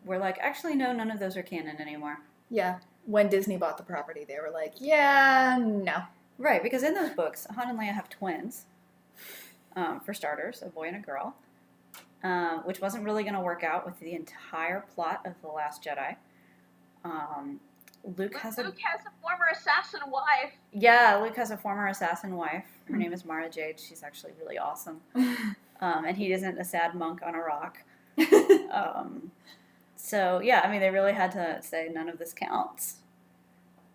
We're like, actually, no, none of those are canon anymore. Yeah. When Disney bought the property, they were like, yeah, no. Right, because in those books, Han and Leia have twins, for starters, a boy and a girl, which wasn't really going to work out with the entire plot of The Last Jedi. Luke has a former assassin wife. Yeah, Luke has a former assassin wife. Her name is Mara Jade. She's actually really awesome. And he isn't a sad monk on a rock. So, yeah, I mean, they really had to say none of this counts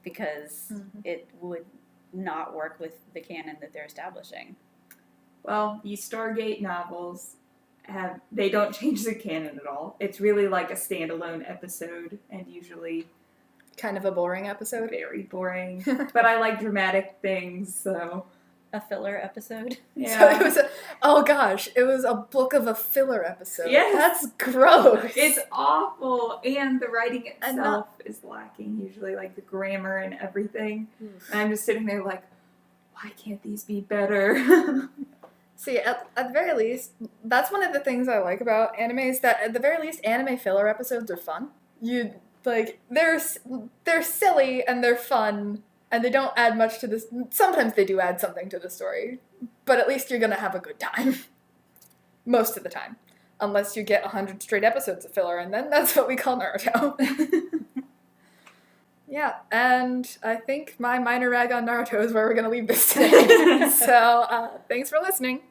because it would not work with the canon that they're establishing. Well, these Stargate novels they don't change the canon at all. It's really like a standalone episode, and usually Kind of a boring episode. very boring. But I like dramatic things, so A filler episode. yeah. So it was a book of a filler episode. Yes. That's gross. It's awful, and the writing And itself is lacking, usually, like the grammar and everything. Oof. And I'm just sitting there like, why can't these be better? See, at the very least, that's one of the things I like about anime is that at the very least, anime filler episodes are fun. They're silly and they're fun, and they don't add much to this. Sometimes they do add something to the story, but at least you're gonna have a good time. Most of the time. Unless you get 100 straight episodes of filler, and then that's what we call Naruto. Yeah, and I think my minor rag on Naruto is where we're gonna leave this today. So, thanks for listening.